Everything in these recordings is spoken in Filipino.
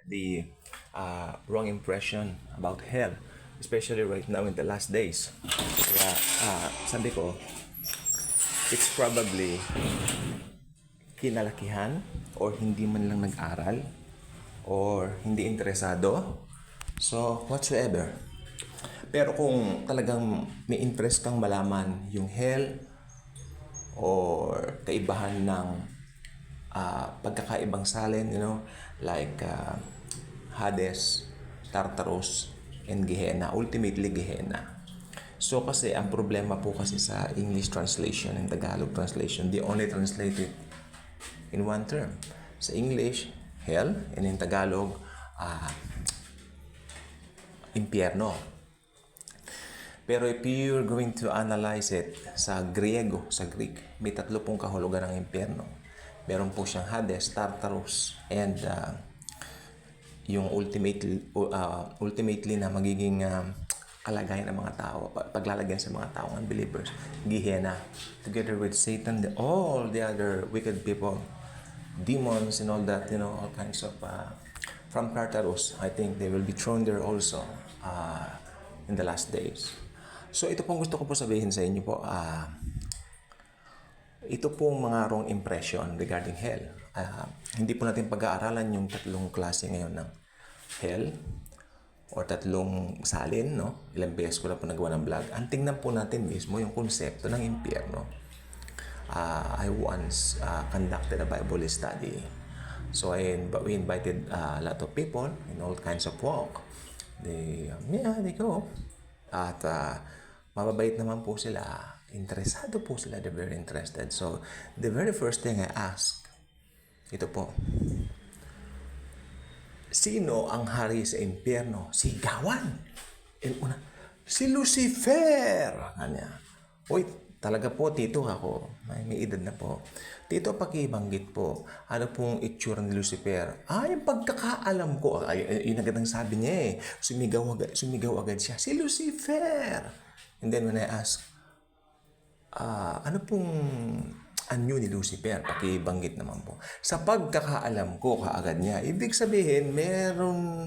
the wrong impression about hell, especially right now in the last days. Kaya sabi ko, it's probably kinalakihan or hindi man lang nag-aral or hindi interesado. So, whatsoever. Pero kung talagang may interest kang malaman yung hell or kaibahan ng pagkakaibang salin, like Hades, Tartarus, and Gehenna, ultimately Gehenna. So kasi ang problema po kasi sa English translation and Tagalog translation, they only translate it in one term. Sa English, hell, and in Tagalog, impyerno. Pero if you're going to analyze it sa Griego, sa Greek, may tatlo pong kahulugan ng impyerno. Meron po siyang Hades, Tartarus, and yung ultimately na magiging kalagayan ng mga tao, paglalagyan sa mga taong unbelievers, Gehenna, together with Satan, all the other wicked people, demons and all that, all kinds of from Tartarus, I think they will be thrown there also in the last days. So ito pong gusto ko po sabihin sa inyo po, ito pong mga wrong impression regarding hell. Hindi po natin pag-aaralan yung tatlong klase ngayon ng hell or tatlong salin, no? Ilang beses ko na po nagawa ng vlog. Ang tingnan po natin mismo yung konsepto ng impyerno. I once conducted a Bible study. So we invited a lot of people in all kinds of walk. They go. At mababait naman po sila. Interesado po sila. They're very interested. So, the very first thing I asked, ito po, sino ang hari sa impyerno? Sigawan. And una, si Lucifer. Kanya. Uy, talaga po, tito ako. May edad na po. Tito, pakibanggit po. Ano pong itsura ni Lucifer? Yung pagkakaalam ko. Yun agad ang sabi niya eh. Sumigaw agad siya. Si Lucifer. And then when I ask, ano pong anyo ni Lucifer? Pakibanggit naman po. Sa pagkakaalam ko, kaagad niya. Ibig sabihin, meron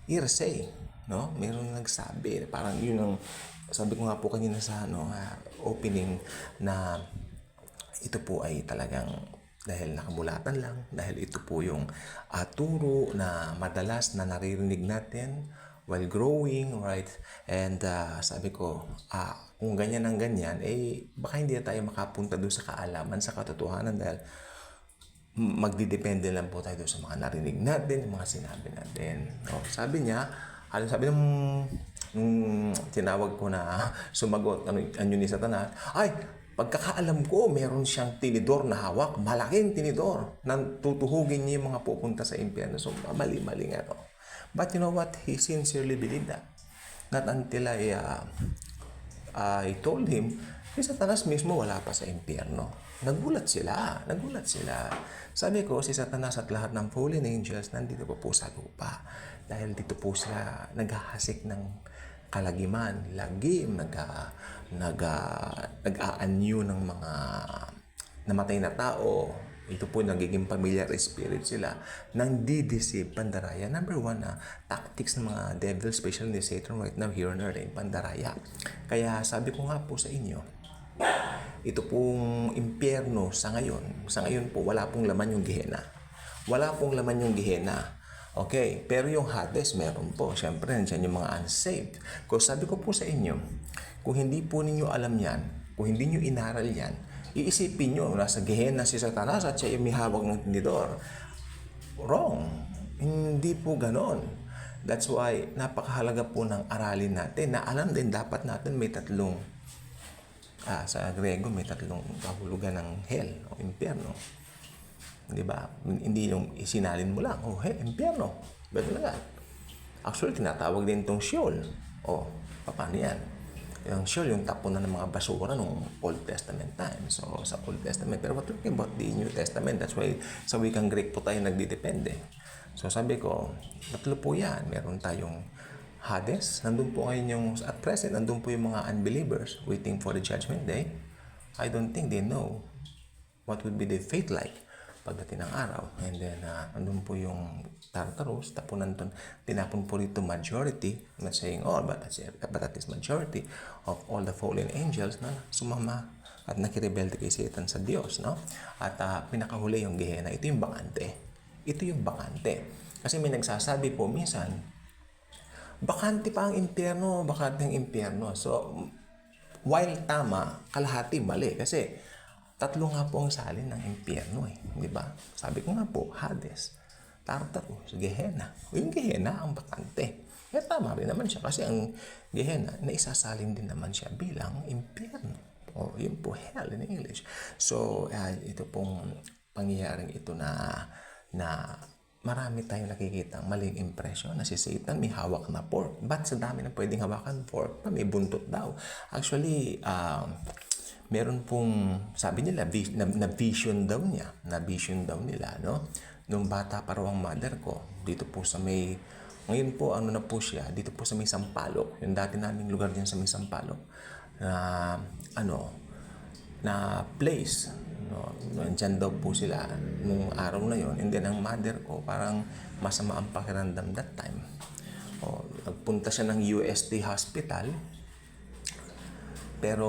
hearsay. No? Meron nagsabi. Parang yun ang sabi ko nga po kanina sa opening na ito po ay talagang dahil nakabulatan lang, dahil ito po yung turo na madalas na naririnig natin while growing, right? And sabi ko, kung ganyan ang ganyan, baka hindi na tayo makapunta doon sa kaalaman, sa katotohanan dahil magdidepende lang po tayo doon sa mga narinig natin, mga sinabi natin. No? Sabi niya, sabi nung tinawag ko na sumagot, anyo ni Satanas, pagkakaalam ko, meron siyang tinidor na hawak, malaking tinidor, nang tutuhugin niya yung mga pupunta sa impyerno. So, mali-mali nga. But you know what? He sincerely believed that. Not until I told him, si Satanas mismo wala pa sa impyerno. Nagulat sila. Sabi ko, si Satanas at lahat ng fallen angels nandito po sa lupa. Dahil dito po sila naghahasik ng kalagiman, lagim, nag-aanyo ng mga namatay na tao. Ito po nagiging familiar spirit sila nang dideceive pandaraya. Number one, tactics ng mga devil, especially ni Satan right now here on earth, pandaraya. Kaya sabi ko nga po sa inyo, ito pong impyerno sa ngayon po, wala pong laman yung Gehenna. Wala pong laman yung Gehenna. Okay, pero yung Hades meron po. Siyempre, nandiyan yung mga unsaved. Kung sabi ko po sa inyo, kung hindi po ninyo alam yan, kung hindi nyo inaral yan, iisipin nyo, nasa Gehenna si Satanas at siya yung may hawak ng tinidor. Wrong. Hindi po ganon. That's why, napakahalaga po ng aralin natin na alam din dapat natin may tatlong sa Grego may tatlong kahulugan ng hell o impyerno. Di ba? Hindi yung isinalin mo lang, impyerno. Beto na nga. Actually, tinatawag din itong Sheol. Paano yan? Yung Sheol, yung tapunan ng mga basura nung Old Testament time. So, sa Old Testament. Pero we're talking about the New Testament. That's why sa wikang Greek po tayo nagdidepende. So, sabi ko, tatlo po yan. Meron tayong Hades. Nandun po ngayon yung, at present, nandun po yung mga unbelievers waiting for the judgment day. I don't think they know what would be the fate like pagdating ng araw. And then, andun po yung Tartarus, tinapon po rito majority, I'm not saying all, but at least majority of all the fallen angels na sumama at nakirebelde kay Satan sa Diyos, no? At pinakahuli yung Gehenna. Ito yung bakante. Ito yung bakante. Kasi may nagsasabi po minsan, bakante pa ang impyerno, bakante ang impyerno. So, while tama, kalahati mali. Kasi, 3 nga po ang salin ng impyerno eh. Di ba? Sabi ko nga po, Hades, Tartarus, Gehenna. Yung Gehenna ang bakante. Kaya tama rin naman siya. Kasi ang Gehenna, naisasalin din naman siya bilang impyerno. O yun po, hell in English. So, ito pong pangyayaring ito na marami tayong nakikita maling impression na si Satan may hawak na fork. But sa dami na pwedeng hawakan fork, may buntot daw. Actually, meron pong, sabi nila, na vision daw nila, no? Nung bata pa raw ang mother ko, dito po sa may, ngayon po, ano na po siya, dito po sa may Sampaloc, yung dati naming lugar dyan sa may Sampaloc, na place, no? Nandyan daw po sila nung araw na yon. And then ang mother ko parang masama ang pakiramdam that time. Nagpunta siya ng UST hospital, pero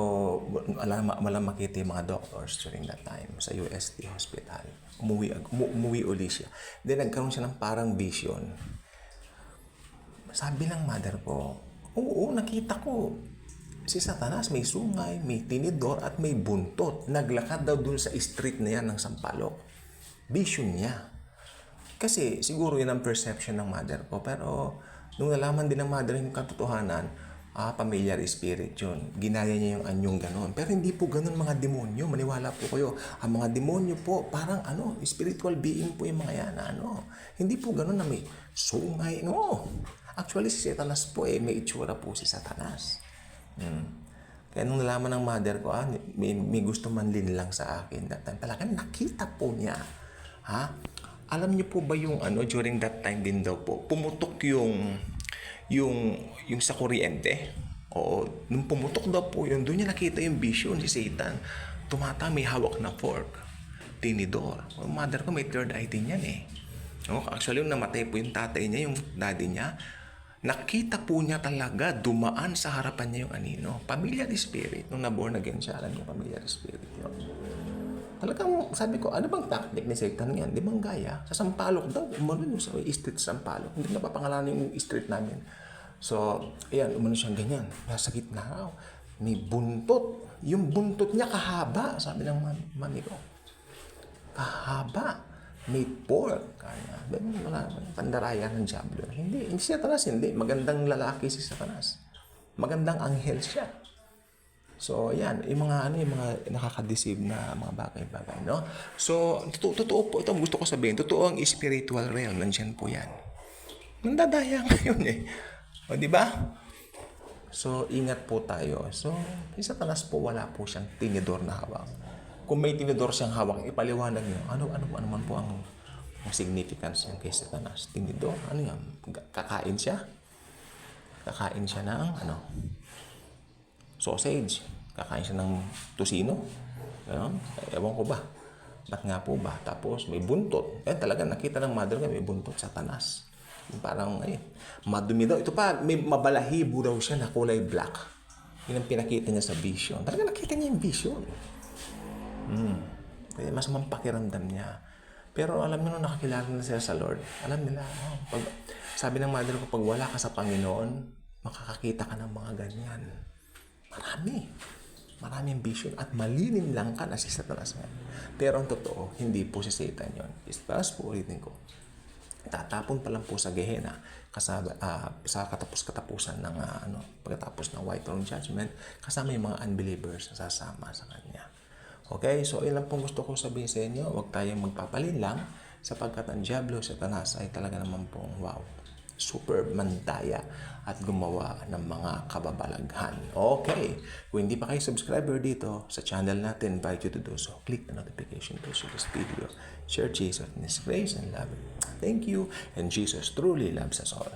walang makita yung mga doctors during that time sa UST hospital. Umuwi uli siya. Then nagkaroon siya ng parang vision. Sabi ng mother ko, oo, nakita ko si Satanas may sungay, may tinidor at may buntot. Naglakad daw dun sa street na yan ng Sampaloc. Vision niya. Kasi siguro yun ang perception ng mother ko. Pero nung nalaman din ng mother yung katotohanan, familiar spirit yun. Ginaya niya yung anyong ganon. Pero hindi po ganon mga demonyo. Maniwala po kayo. Ang mga demonyo po, parang spiritual being po yung mga yan. Hindi po ganon na may sungay. No. Actually, si Satanas po may itsura po si Satanas. Kaya nung nalaman ng mother ko, may gusto manlin lang sa akin that time. Talagang nakita po niya. Alam niyo po ba yung during that time din daw po, pumutok yung sa kuryente. Oo, nung pumutok daw po yun, doon niya nakita yung vision si Satan. May hawak na fork. Tinidor. Yung mother ko may third eye din yan eh. Actually, yung namatay po yung tatay niya, yung daddy niya, nakita po niya talaga dumaan sa harapan niya yung familiar spirit. Nung na-born again siya, alam niya familiar spirit yun. Talagang sabi ko, ano bang tactic ni Satan yan? Di bang gaya? Sa Sampaloc daw, umano yung sa street Sampaloc. Hindi na papangalanan yung street namin. So, ayan, umano siyang ganyan. Nasa gitna, may buntot. Yung buntot niya kahaba, sabi ng mami ko. Kahaba. May pork. Kaya, wala pandaraya ng Diablo. Hindi si Satanas, hindi. Magandang lalaki si Satanas. Magandang anghel siya. So, yan. Yung mga nakaka-deceive na mga bagay-bagay, no? So, totoo po. Ito gusto ko sabihin. Totoo ang spiritual realm. Nandiyan po yan. Nandadaya ngayon eh. O, di ba? So, ingat po tayo. So, si Satanas po, wala po siyang tinidor na hawak. Kung may tinidor siyang hawak, ipaliwanag niyo. Ano man po ang significance niya kay Satanas? Tinidor? Ano yan? Kakain siya? Kakain siya ng sausage. Kakain siya ng tusino. Ewan ko ba? Ba't nga po ba? Tapos may buntot. Talaga nakita ng mother nga may buntot, Satanas. Parang madumi daw. Ito pa, may mabalahibo daw siya na kulay black. Yun ang pinakita niya sa vision. Talaga nakita niya yung vision. Kaya mas mampakiramdam niya. Pero alam niyo, nung nakakilala na sila sa Lord, alam nila, sabi ng mother ko, pag wala ka sa Panginoon, makakakita ka ng mga ganyan. Maraming vision at malilim lang ka na si Satanas. Pero ang totoo, hindi po si Satan yun. Istas po ulitin ko. Tatapon pa lang po sa Gehenna sa katapusan ng pagkatapos ng White Throne Judgment, kasama yung mga unbelievers na sasama sa kanya. Okay, so ilan pong gusto ko sabihin sa inyo, huwag tayong magpapalinlang sapagkat ang Diablo, Satanas ay talaga naman pong super mandaya at gumawa ng mga kababalaghan. Okay, kung hindi pa kayo subscriber dito sa channel natin, invite you to do so. Click the notification to share this video. Share Jesus in His grace and love. Thank you, and Jesus truly loves us all.